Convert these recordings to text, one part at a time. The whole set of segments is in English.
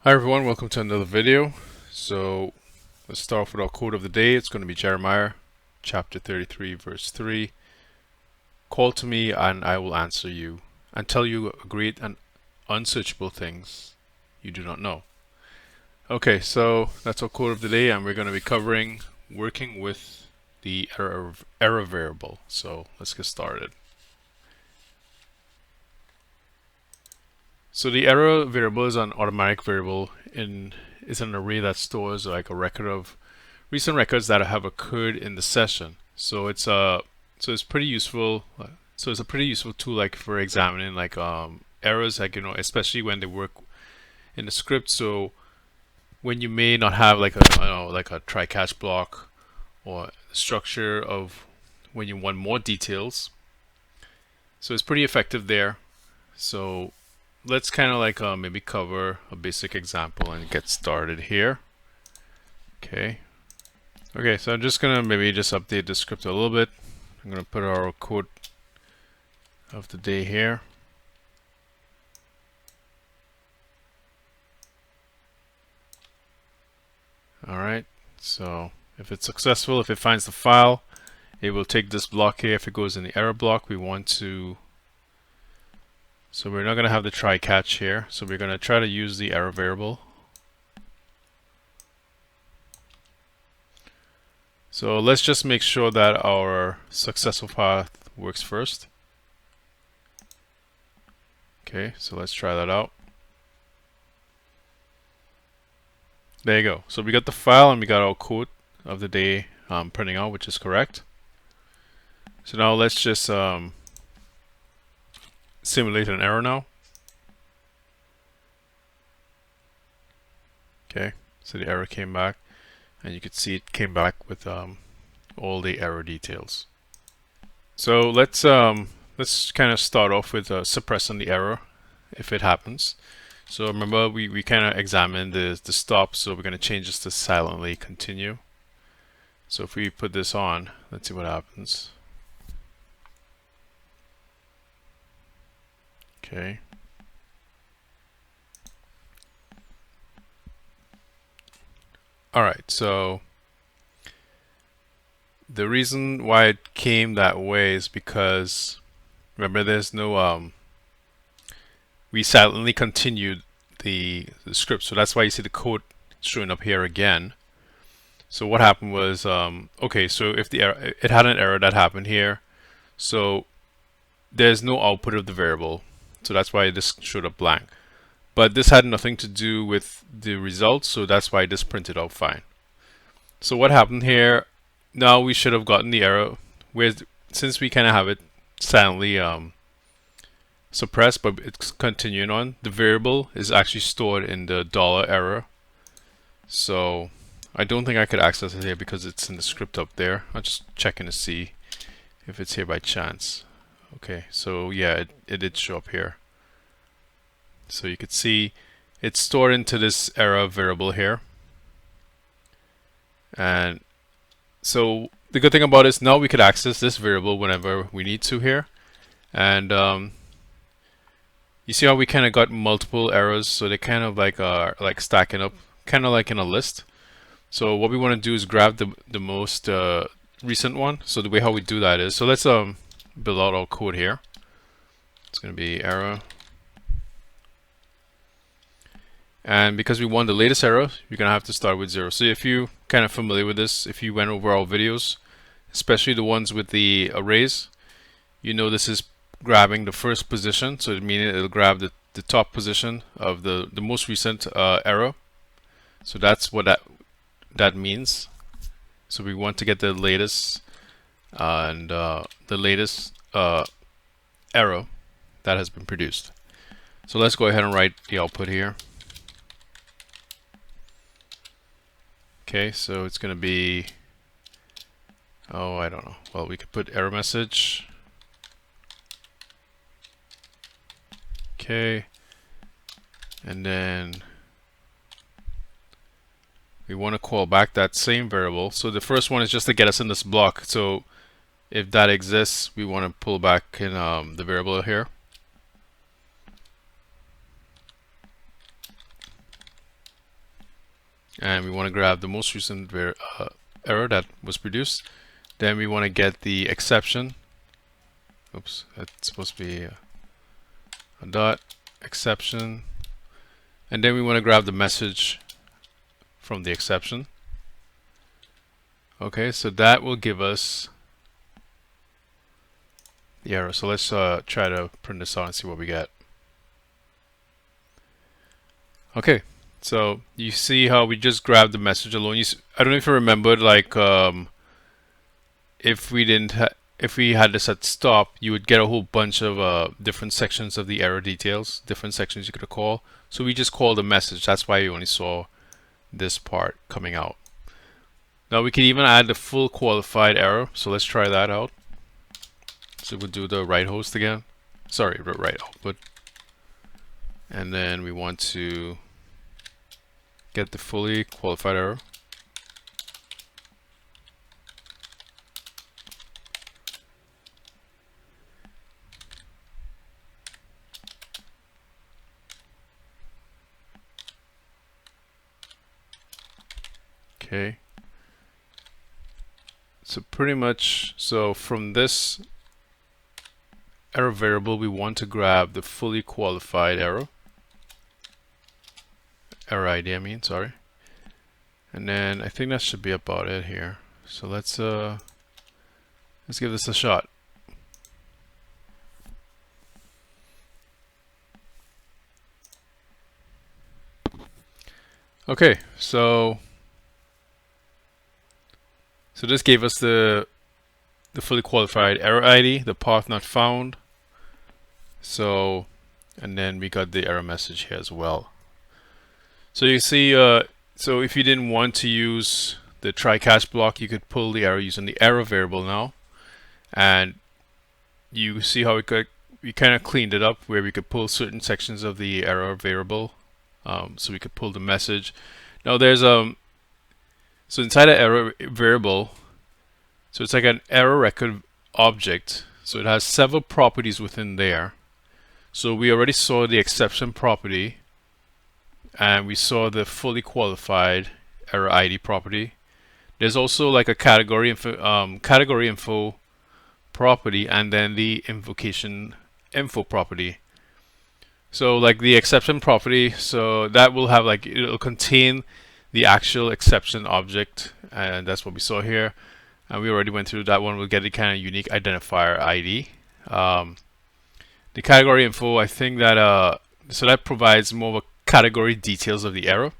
Hi everyone, welcome to another video. So let's start off with our quote of the day. It's going to be Jeremiah chapter 33 verse 3. Call to me and I will answer you and tell you great and unsearchable things you do not know. Okay, so that's our quote of the day, and we're going to be covering working with the error variable. So let's get started. So the error variable is an automatic variable is an array that stores like a record of recent records that have occurred in the session. So it's pretty useful. So it's a pretty useful tool like for examining like errors, like especially when they work in the script. So when you may not have like a try catch block or the structure of when you want more details. So it's pretty effective there. So let's kind of like maybe cover a basic example and get started here. Okay. Okay, so I'm just gonna maybe just update the script a little bit. I'm gonna put our quote of the day here. Alright, so if it's successful, if it finds the file, it will take this block here. If it goes in the error block, we want to, so we're not gonna have the try catch here, so we're gonna try to use the error variable. So let's just make sure that our successful path works first. Okay, so let's try that out. There you go. So we got the file and we got our quote of the day printing out, which is correct. So now let's just simulate an error now. Okay, so the error came back, and you could see it came back with all the error details. So let's kind of start off with suppressing the error if it happens. So remember we kind of examined the stop, so we're going to change this to silently continue. So if we put this on, let's see what happens. Okay. Alright, so the reason why it came that way is because remember there's no we silently continued the script, so that's why you see the code showing up here again. So what happened was okay, so if the error, it had an error that happened here, so there's no output of the variable, so that's why this showed up blank. But this had nothing to do with the results, so that's why this printed out fine. So what happened here, now we should have gotten the error, where since we kind of have it silently suppressed, but it's continuing on, the variable is actually stored in the $error. So I don't think I could access it here because it's in the script up there. I'm just checking to see if it's here by chance. Okay, so yeah, it did show up here. So you could see it's stored into this error variable here. And so the good thing about it is now we could access this variable whenever we need to here. And you see how we kind of got multiple errors, so they kind of like are like stacking up, kind of like in a list. So what we want to do is grab the most recent one. So the way how we do that is, so let's build out our code here. It's going to be error. And because we want the latest error, you're going to have to start with 0. So if you kind of familiar with this, if you went over our videos, especially the ones with the arrays, you know this is grabbing the first position, so it means it'll grab the top position of the most recent error. So that's what that means. So we want to get the latest and the latest error that has been produced. So let's go ahead and write the output here. Okay, so it's going to be, oh, I don't know. Well, we could put error message. Okay, and then we want to call back that same variable. So the first one is just to get us in this block. So if that exists, we want to pull back in the variable here. and we want to grab the most recent error that was produced. Then we want to get the exception. Oops, that's supposed to be a dot exception, and then we want to grab the message from the exception. Okay, so that will give us the error. So let's try to print this out and see what we get. Okay, so you see how we just grabbed the message alone. I don't know if you remembered, like if we had this at stop, you would get a whole bunch of different sections of the error details, different sections you could call. So we just called the message. That's why you only saw this part coming out. Now we can even add the full qualified error. So let's try that out. So we'll do the write host again. Sorry, write output. And then we want to get the fully qualified error. Okay. So pretty much, so from this error variable, we want to grab the fully qualified error ID, I mean, sorry. And then I think that should be about it here. So let's give this a shot. Okay, so this gave us the fully qualified error ID, the path not found. So, and then we got the error message here as well. So you see, so if you didn't want to use the try catch block, you could pull the error using the error variable now. And you see how we kind of cleaned it up where we could pull certain sections of the error variable. So we could pull the message. Now there's so inside the error variable, so it's like an error record object. So it has several properties within there. So we already saw the exception property, and we saw the fully qualified error ID property. There's also like a category info property, and then the invocation info property. So like the exception property, so that will have like, it'll contain the actual exception object, and that's what we saw here. And we already went through that one. We'll get the kind of unique identifier ID. The category info, I think that so that provides more of a category details of the error.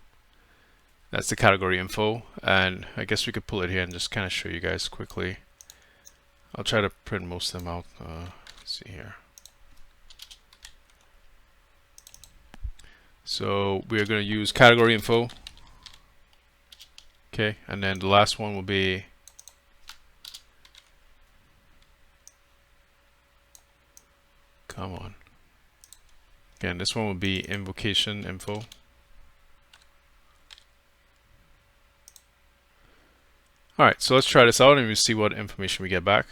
That's the category info, and I guess we could pull it here and just kind of show you guys quickly. I'll try to print most of them out. Let's see here. So we're going to use category info. Okay, and then the last one will be come on. Again, this one will be invocation info. Alright, so let's try this out and we'll see what information we get back.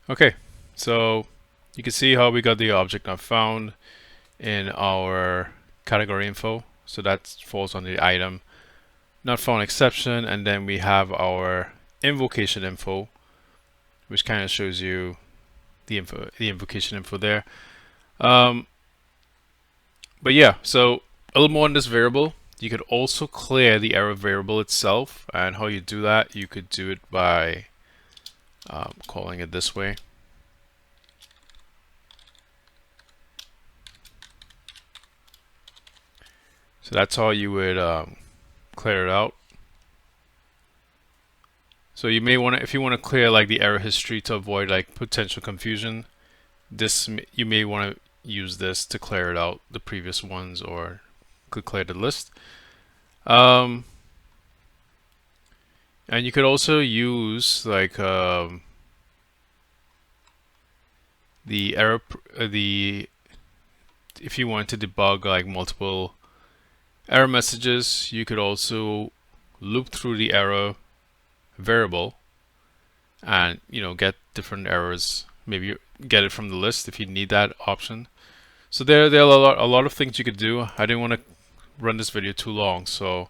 Okay, so you can see how we got the object not found in our category info. So that falls on the item not found exception, and then we have our invocation info, which kind of shows you the invocation info there. But yeah, so a little more on this variable. You could also clear the error variable itself, and how you do that, you could do it by calling it this way. So that's how you would clear it out. So you may want to, if you want to clear like the error history to avoid like potential confusion, you may want to use this to clear it out, the previous ones, or could clear the list. And you could also use like the error, if you want to debug like multiple error messages, you could also loop through the error variable and get different errors. Maybe get it from the list if you need that option. So there are a lot of things you could do. I didn't want to run this video too long, so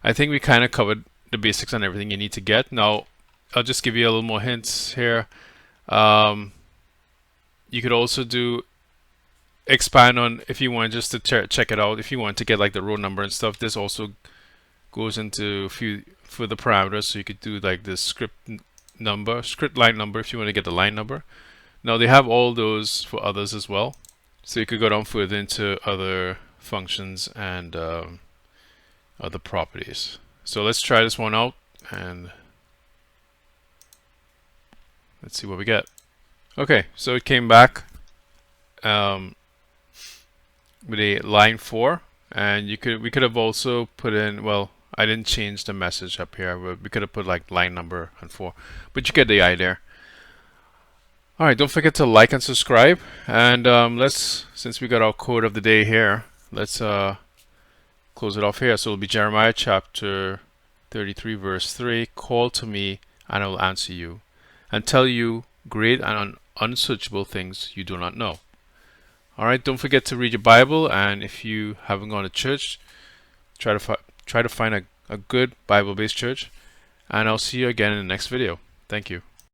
I think we kind of covered the basics on everything you need to get. Now I'll just give you a little more hints here. You could also expand on, if you want just to check it out, if you want to get like the row number and stuff. This also goes into a few further parameters, so you could do like the script line number if you want to get the line number. Now they have all those for others as well, so you could go down further into other functions and other properties. So let's try this one out and let's see what we get. Okay, so it came back with a line 4, and we could have also put in, well, I didn't change the message up here, but we could have put like line number and 4, but you get the idea. All right, don't forget to like and subscribe, and since we got our code of the day here, let's close it off here. So it'll be Jeremiah chapter 33 verse 3. Call to me and I will answer you and tell you great and unsearchable things you do not know. All right, don't forget to read your Bible, and if you haven't gone to church, try to find a good Bible-based church, and I'll see you again in the next video. Thank you.